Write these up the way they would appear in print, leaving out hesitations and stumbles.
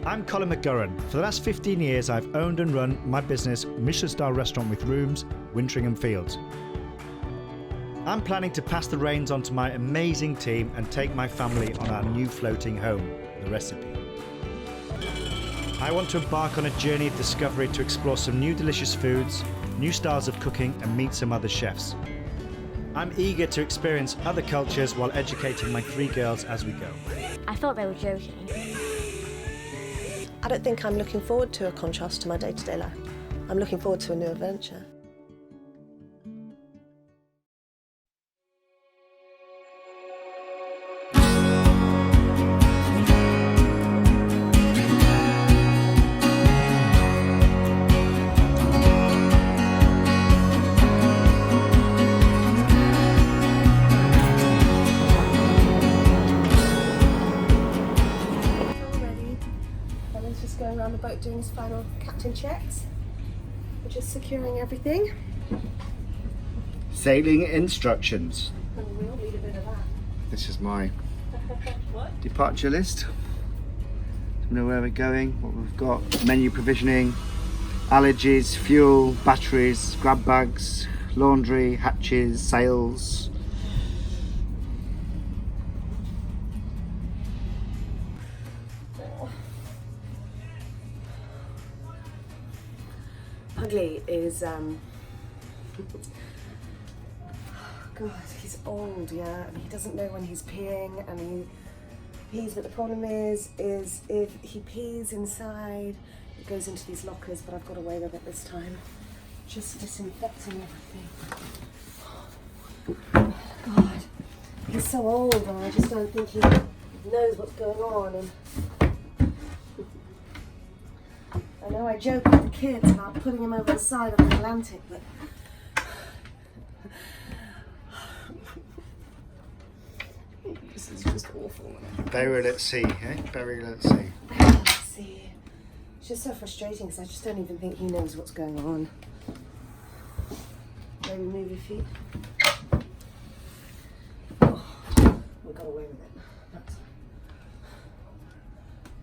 I'm Colin McGurran. For the last 15 years, I've owned and run my business, Michelin-style restaurant with rooms, Wintringham Fields. I'm planning to pass the reins on to my amazing team and take my family on our new floating home, The Recipe. I want to embark on a journey of discovery to explore some new delicious foods, new styles of cooking and meet some other chefs. I'm eager to experience other cultures while educating my 3 girls as we go. I thought they were joking. I don't think I'm looking forward to a contrast to my day-to-day life. I'm looking forward to a new adventure. Just going around the boat doing his final captain checks. We're just securing everything. Sailing instructions. And we'll need a bit of that. This is my departure list. We know where we're going, what we've got, menu provisioning, allergies, fuel, batteries, grab bags, laundry, hatches, sails. Ugly is God, he's old, yeah, and he doesn't know when he's peeing, and he pees, but the problem is if he pees inside, it goes into these lockers, but I've got away with it this time. Just disinfecting everything. God, he's so old, and I just don't think he knows what's going on. And I know I joke with the kids about putting him over the side of the Atlantic, but this is just awful. Burial at sea, eh? Burial at sea. Let's see. It's just so frustrating because I just don't even think he knows what's going on. Maybe move your feet. Oh, we got away with it.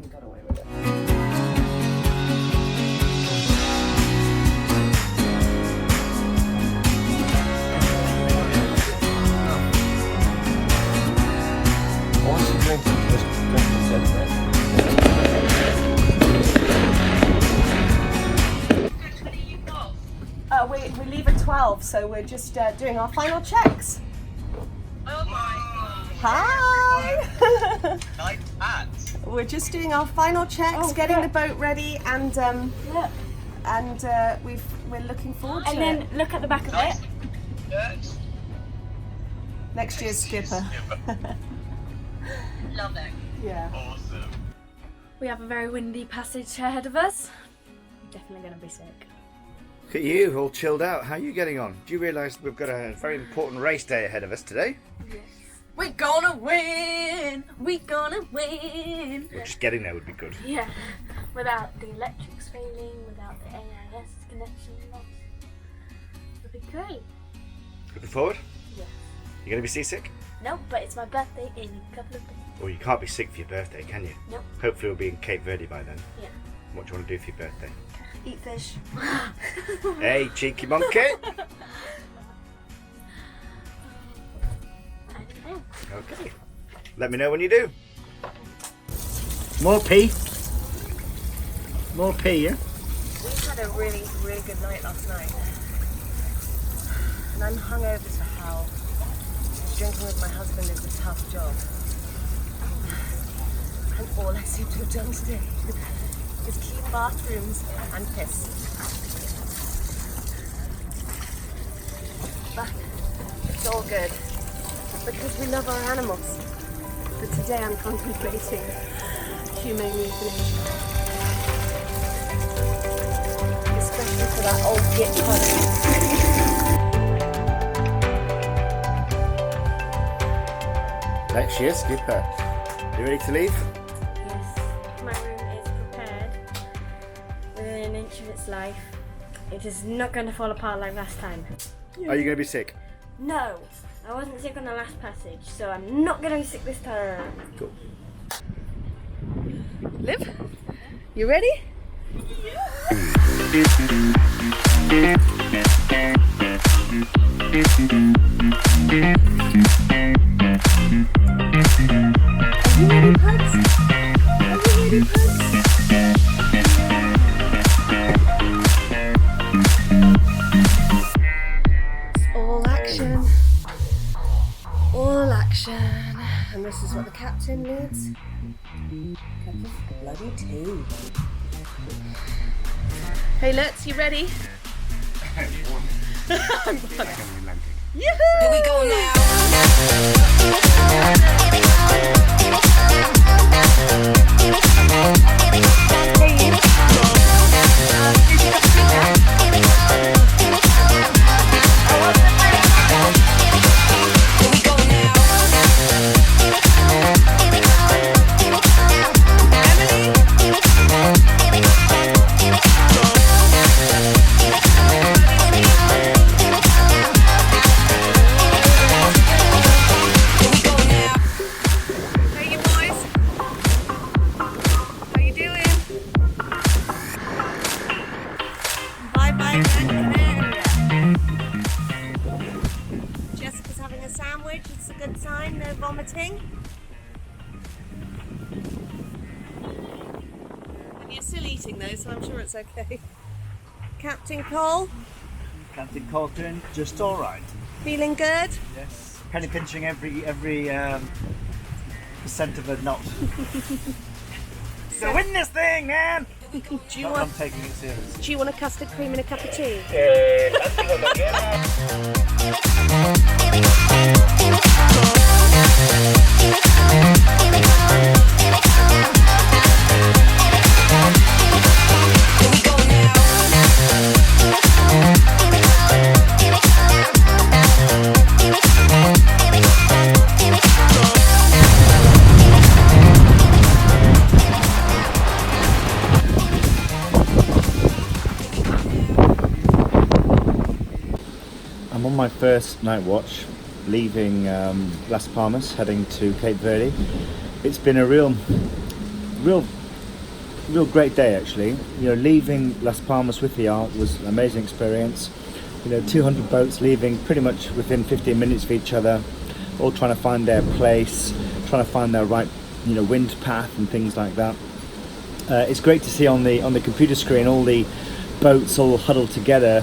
We got away with it. We leave at 12, so we're just doing our final checks. Oh my Hi! nice hat. We're just doing our final checks, getting the boat ready, and we're looking forward to And it. then look at the back of it. Shirt. Next year's skipper. Love it. Yeah. Awesome. We have a very windy passage ahead of us. Definitely going to be sick. Look at you, all chilled out. How are you getting on? Do you realise we've got a very important race day ahead of us today? Yes. We're gonna win! We're gonna win! Well, just getting there would be good. Yeah. Without the electrics failing, without the AIS connection lost. It'll be great. Looking forward? Yeah. You going to be seasick? No, but it's my birthday in a couple of days. Well, you can't be sick for your birthday, can you? Nope. Hopefully we'll be in Cape Verde by then. Yeah. What do you want to do for your birthday? Eat fish. Hey, cheeky monkey! I don't know. Okay. Let me know when you do. More pee. More pee, yeah? We had a really, really good night last night. And I'm hungover to hell. Drinking with my husband is a tough job. And all I seem to have done today is clean bathrooms and piss. But it's all good. Because we love our animals. But today I'm contemplating humane euthanasia. Especially for that old git puppy. Next year, skipper. You ready to leave? Yes. My room is prepared within an inch of its life. It is not going to fall apart like last time. Are you going to be sick? No, I wasn't sick on the last passage, so I'm not going to be sick this time. Cool. Liv, You ready? Are you ready, Pugs? Are you ready, Pugs? It's all action. All action. And this is what the captain needs. Cup of bloody tea. Hey Lutz, you ready? Yoo-hoo! Here we go now. Jessica's having a sandwich, it's a good sign, no vomiting. And you're still eating though, so I'm sure it's okay. Captain Cole, Captain Colton, just all right. feeling good? Yes. Penny pinching every percent of a knot. So win this thing, man! Do you I'm want taking it serious. do you want a custard cream and a cup of tea? I'm on my first night watch, leaving Las Palmas, heading to Cape Verde. It's been a real great day actually. You know, leaving Las Palmas with the ARC was an amazing experience. You know, 200 boats leaving pretty much within 15 minutes of each other, all trying to find their place, trying to find their right, you know, wind path and things like that. It's great to see on the computer screen all the boats all huddled together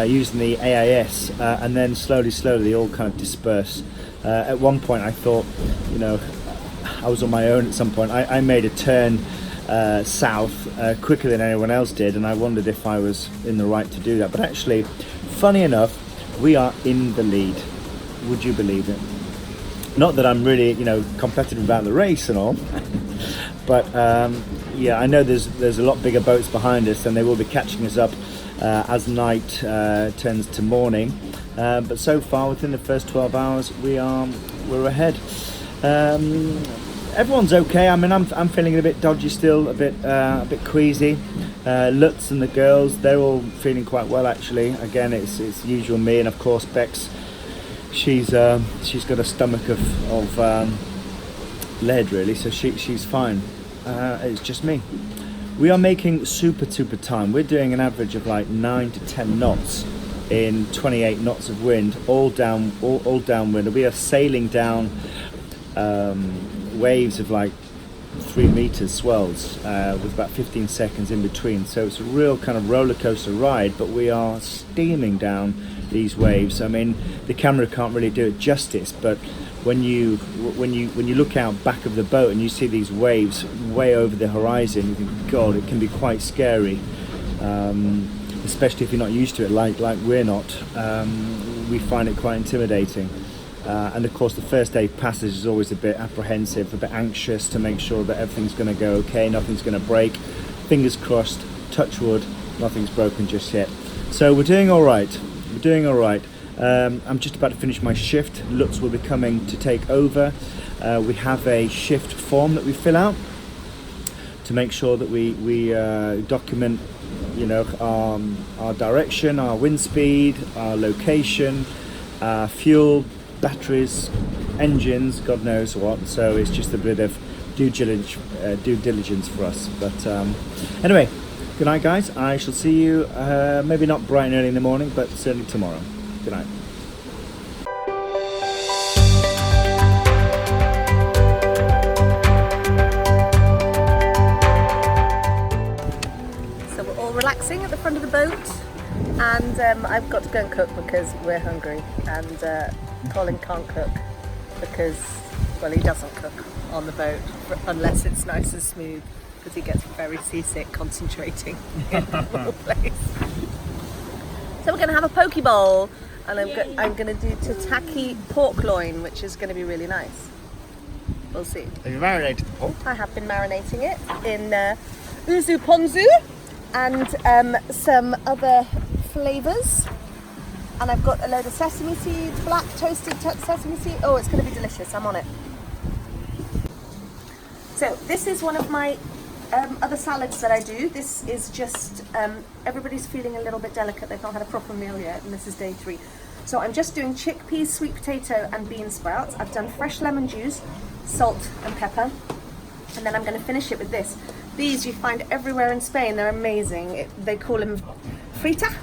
using the AIS, and then slowly they all kind of disperse. At one point I thought, you know, I was on my own at some point. I made a turn south quicker than anyone else did, and I wondered if I was in the right to do that. But actually, funny enough, we are in the lead. Would you believe it? Not that I'm really, you know, competitive about the race and all, but yeah, I know there's a lot bigger boats behind us, and they will be catching us up as night turns to morning. But so far, within the first 12 hours, we're ahead. Everyone's okay. I mean, I'm feeling a bit dodgy still, a bit queasy. Lutz and the girls, they're all feeling quite well actually. Again, it's usual me, and of course Bex. She's got a stomach of lead really, so she's fine. It's just me. We are making super time. We're doing an average of like 9 to 10 knots in 28 knots of wind, all downwind. We are sailing down waves of like 3 meters swells with about 15 seconds in between. So it's a real kind of roller coaster ride, but we are steaming down these waves. I mean, the camera can't really do it justice, but when you look out back of the boat and you see these waves way over the horizon, you think, God, it can be quite scary, especially if you're not used to it like we're not. We find it quite intimidating. And of course the first day passage is always a bit apprehensive, a bit anxious to make sure that everything's going to go okay, nothing's going to break. Fingers crossed, touch wood, nothing's broken just yet. So we're doing all right. I'm just about to finish my shift. Lutz will be coming to take over. We have a shift form that we fill out to make sure that we document, you know, our direction, our wind speed, our location, fuel, batteries, engines, God knows what. So it's just a bit of due diligence for us. But anyway, good night, guys. I shall see you maybe not bright and early in the morning, but certainly tomorrow. Good night. So we're all relaxing at the front of the boat, and I've got to go and cook because we're hungry, and Colin can't cook because, well, he doesn't cook on the boat unless it's nice and smooth, because he gets very seasick concentrating in the whole place. So we're going to have a poke bowl, and I'm going to do tataki pork loin, which is going to be really nice. We'll see. Have you marinated the pork? I have been marinating it in uzu ponzu and some other flavours. And I've got a load of sesame seeds, black toasted sesame seeds. Oh, it's going to be delicious. I'm on it. So this is one of my other salads that I do. This is just, everybody's feeling a little bit delicate. They've not had a proper meal yet, and this is day 3. So I'm just doing chickpeas, sweet potato and bean sprouts. I've done fresh lemon juice, salt and pepper, and then I'm going to finish it with this. These you find everywhere in Spain. They're amazing. They call them frita,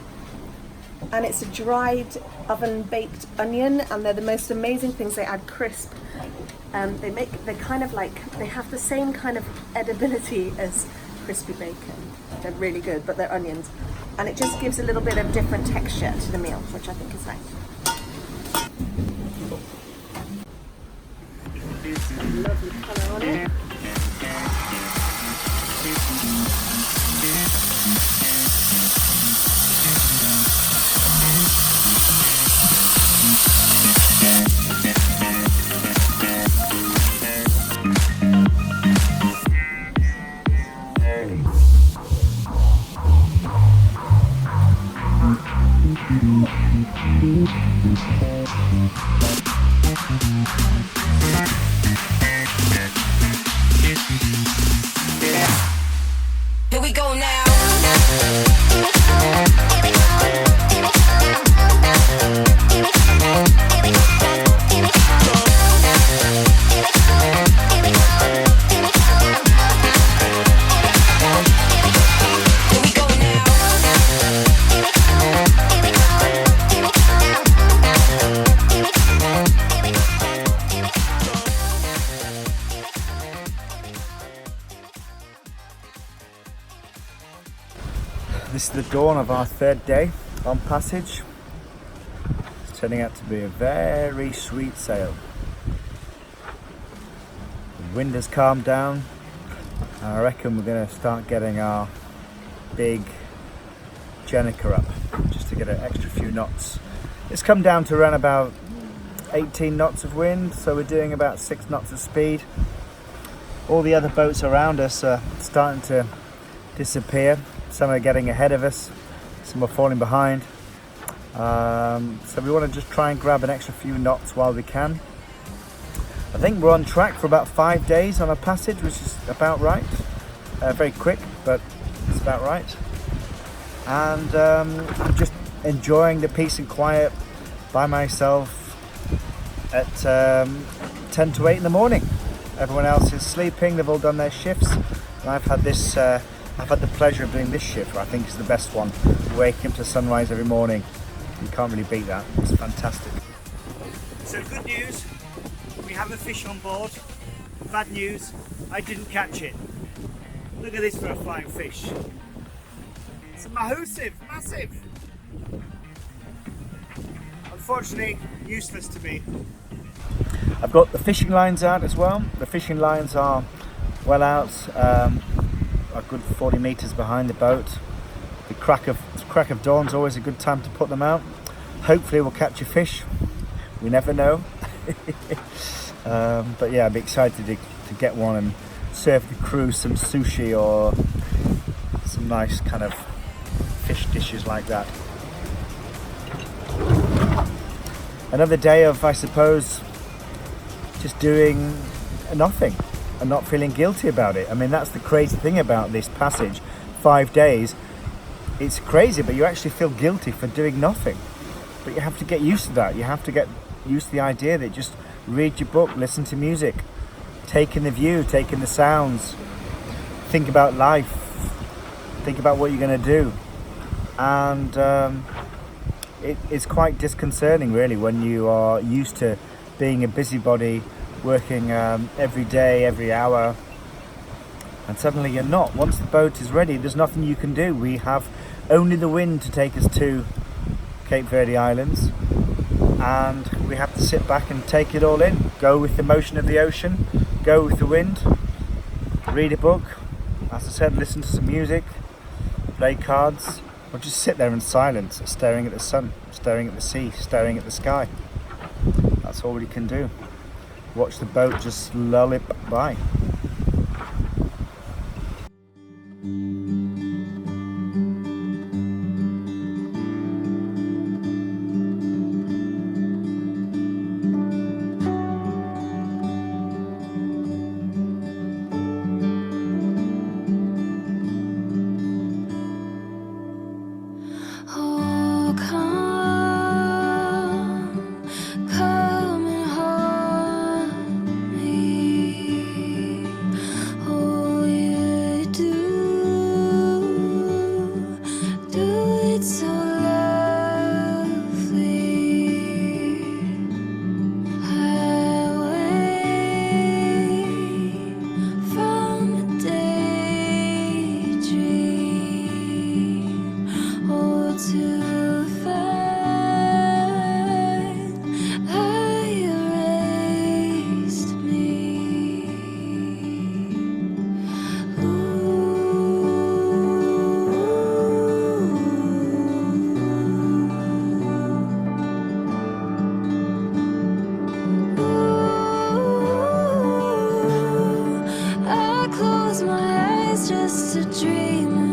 and it's a dried oven baked onion, and they're the most amazing things. They add crisp. They kind of like, they have the same kind of edibility as crispy bacon. They're really good, but they're onions, and it just gives a little bit of different texture to the meal, which I think is nice. Lovely colour on it. Here we go now. This is the dawn of our 3rd day on passage. It's turning out to be a very sweet sail. The wind has calmed down. I reckon we're going to start getting our big Jenica up, just to get an extra few knots. It's come down to around about 18 knots of wind, so we're doing about 6 knots of speed. All the other boats around us are starting to disappear. Some are getting ahead of us, some are falling behind. So we want to just try and grab an extra few knots while we can. I think we're on track for about 5 days on a passage, which is about right. Very quick, but it's about right. And I'm just enjoying the peace and quiet by myself at 10 to 8 in the morning. Everyone else is sleeping, they've all done their shifts. And I've had the pleasure of doing this shift, which I think is the best one. Waking up to sunrise every morning. You can't really beat that. It's fantastic. So good news, we have a fish on board. Bad news, I didn't catch it. Look at this for a flying fish. It's a massive. Unfortunately, useless to me. I've got the fishing lines out as well. The fishing lines are well out. A good 40 metres behind the boat. The crack of dawn's always a good time to put them out. Hopefully we'll catch a fish. We never know. But yeah, I'd be excited to get one and serve the crew some sushi or some nice kind of fish dishes like that. Another day of, I suppose, just doing nothing and not feeling guilty about it. I mean, that's the crazy thing about this passage. 5 days, it's crazy, but you actually feel guilty for doing nothing. But you have to get used to that. You have to get used to the idea that just read your book, listen to music, take in the view, take in the sounds, think about life, think about what you're going to do. And it's quite disconcerting really when you are used to being a busybody, working every day, every hour, and suddenly you're not. Once the boat is ready, there's nothing you can do. We have only the wind to take us to Cape Verde Islands, and we have to sit back and take it all in, go with the motion of the ocean, go with the wind, read a book, as I said, listen to some music, play cards, or just sit there in silence, staring at the sun, staring at the sea, staring at the sky. That's all we can do. Watch the boat just lull it by. Just a dream.